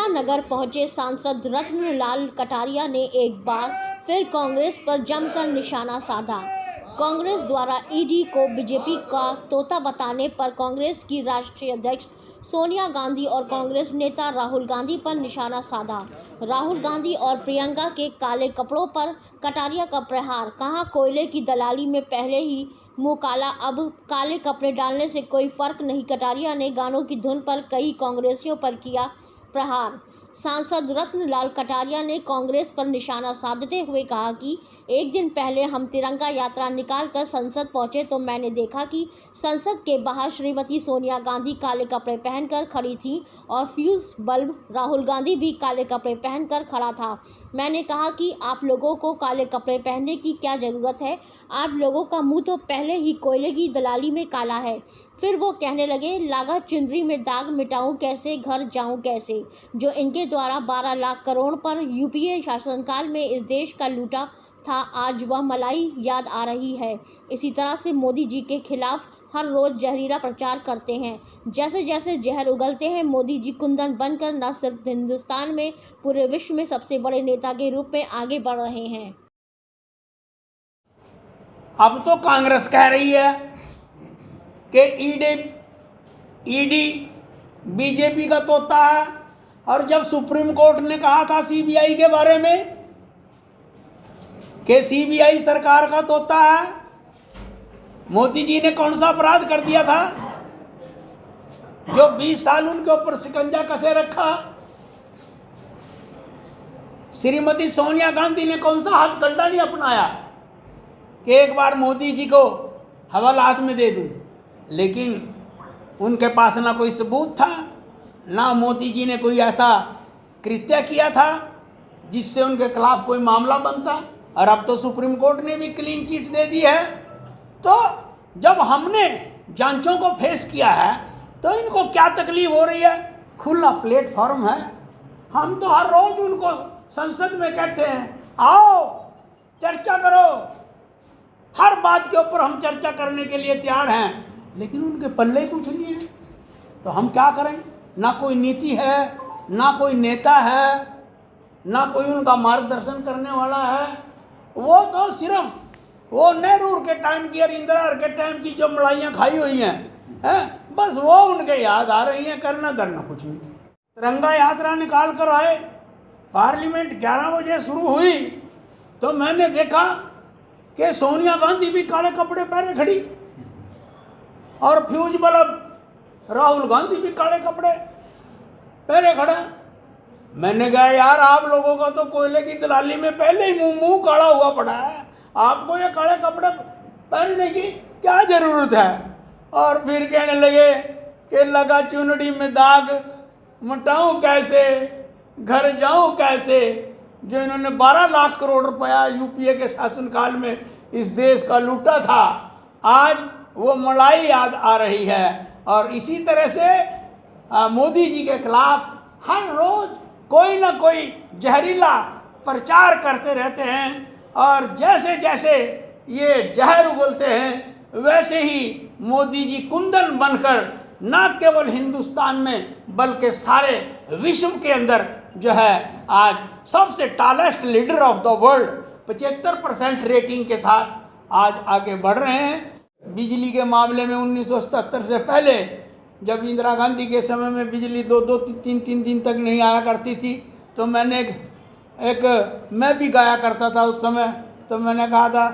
इंदिरा नगर पहुंचे सांसद रत्नलाल कटारिया ने एक बार फिर कांग्रेस पर जमकर निशाना साधा। कांग्रेस द्वारा ईडी को बीजेपी का तोता बताने पर कांग्रेस की राष्ट्रीय अध्यक्ष सोनिया गांधी और कांग्रेस नेता राहुल गांधी पर निशाना साधा। राहुल गांधी और प्रियंका के काले कपड़ों पर कटारिया का प्रहार। कहा, कोयले की दलाली में पहले ही मुंह काला, अब काले कपड़े डालने से कोई फर्क नहीं। कटारिया ने गानों की धुन पर कई कांग्रेसियों पर किया प्रहार। सांसद रत्नलाल कटारिया ने कांग्रेस पर निशाना साधते हुए कहा कि एक दिन पहले हम तिरंगा यात्रा निकालकर संसद पहुंचे तो मैंने देखा कि संसद के बाहर श्रीमती सोनिया गांधी काले कपड़े पहनकर खड़ी थीं और फ्यूज बल्ब राहुल गांधी भी काले कपड़े पहनकर खड़ा था। मैंने कहा कि आप लोगों को काले कपड़े पहनने की क्या ज़रूरत है, आप लोगों का मुंह तो पहले ही कोयले की दलाली में काला है। फिर वो कहने लगे, लागा चुनरी में दाग मिटाऊं कैसे, घर जाऊं कैसे। जो इनके द्वारा 12 लाख करोड़ पर यूपीए शासनकाल में इस देश का लूटा था, आज वह मलाई याद आ रही है। इसी तरह से मोदी जी के खिलाफ हर रोज जहरीला प्रचार करते हैं। जैसे जैसे जहर उगलते हैं, मोदी जी कुंदन बनकर न सिर्फ हिंदुस्तान में, पूरे विश्व में सबसे बड़े नेता के रूप में आगे बढ़ रहे हैं। अब तो कांग्रेस कह रही है कि ईडी बीजेपी का तोता है, और जब सुप्रीम कोर्ट ने कहा था सीबीआई के बारे में कि सीबीआई सरकार का तोता है, मोदी जी ने कौन सा अपराध कर दिया था जो 20 साल उनके ऊपर शिकंजा कसे रखा? श्रीमती सोनिया गांधी ने कौन सा हथकंडा नहीं अपनाया कि एक बार मोदी जी को हवालात में दे दूं? लेकिन उनके पास ना कोई सबूत था, ना मोदी जी ने कोई ऐसा कृत्य किया था जिससे उनके खिलाफ कोई मामला बनता। और अब तो सुप्रीम कोर्ट ने भी क्लीन चिट दे दी है। तो जब हमने जांचों को फेस किया है तो इनको क्या तकलीफ हो रही है? खुला प्लेटफॉर्म है। हम तो हर रोज उनको संसद में कहते हैं, आओ चर्चा करो, हर बात के ऊपर हम चर्चा करने के लिए तैयार हैं, लेकिन उनके पल्ले कुछ नहीं है। तो हम क्या करें? ना कोई नीति है, ना कोई नेता है, ना कोई उनका मार्गदर्शन करने वाला है। वो तो सिर्फ वो नेहरू के टाइम की और इंदिरा के टाइम की जो मलाइयाँ खाई हुई हैं, बस वो उनके याद आ रही हैं, करना धरना कुछ नहीं। तिरंगा यात्रा निकाल कर आए, पार्लियामेंट 11 बजे शुरू हुई तो मैंने देखा कि सोनिया गांधी भी काले कपड़े पहने खड़ी और फ्यूज बल्ब राहुल गांधी भी काले कपड़े पहने खड़ा। मैंने कहा, यार आप लोगों का तो कोयले की दलाली में पहले ही मुंह काला हुआ पड़ा है, आपको ये काले कपड़े पहनने की क्या ज़रूरत है? और फिर कहने लगे कि लगा चुनरी में दाग मिटाऊं कैसे, घर जाऊं कैसे। जो इन्होंने 12 लाख करोड़ रुपया यूपीए के शासनकाल में इस देश का लूटा था, आज वो मलाई याद आ रही है। और इसी तरह से मोदी जी के खिलाफ हर रोज कोई ना कोई जहरीला प्रचार करते रहते हैं, और जैसे जैसे ये जहर उगलते हैं वैसे ही मोदी जी कुंदन बनकर न केवल हिंदुस्तान में बल्कि सारे विश्व के अंदर जो है आज सबसे tallest leader of the world 75% rating के साथ आज आगे बढ़ रहे हैं। बिजली के मामले में 1977 से पहले जब इंदिरा गांधी के समय में बिजली 2-2, 3-3 दिन तक नहीं आया करती थी, तो मैंने मैं भी गाया करता था उस समय। तो मैंने कहा था,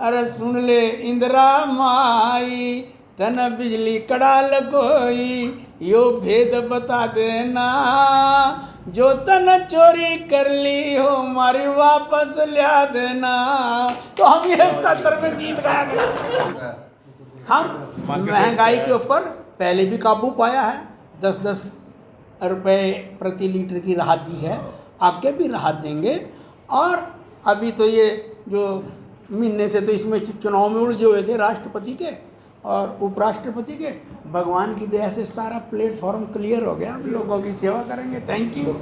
अरे सुन ले इंदिरा माई, तन बिजली कड़ाल कोई, यो भेद बता देना, जो तन चोरी कर ली हो मारी वापस ला देना। तो हम ये 77 में गीत गाया करते। हम महंगाई के ऊपर पहले भी काबू पाया है, 10-10 रुपये प्रति लीटर की राहत दी है, आगे भी राहत देंगे। और अभी तो ये जो महीने से तो इसमें चुनाव में उलझे हुए थे राष्ट्रपति के और उपराष्ट्रपति के, भगवान की दया से सारा प्लेटफॉर्म क्लियर हो गया। हम लोगों की सेवा करेंगे। Thank you.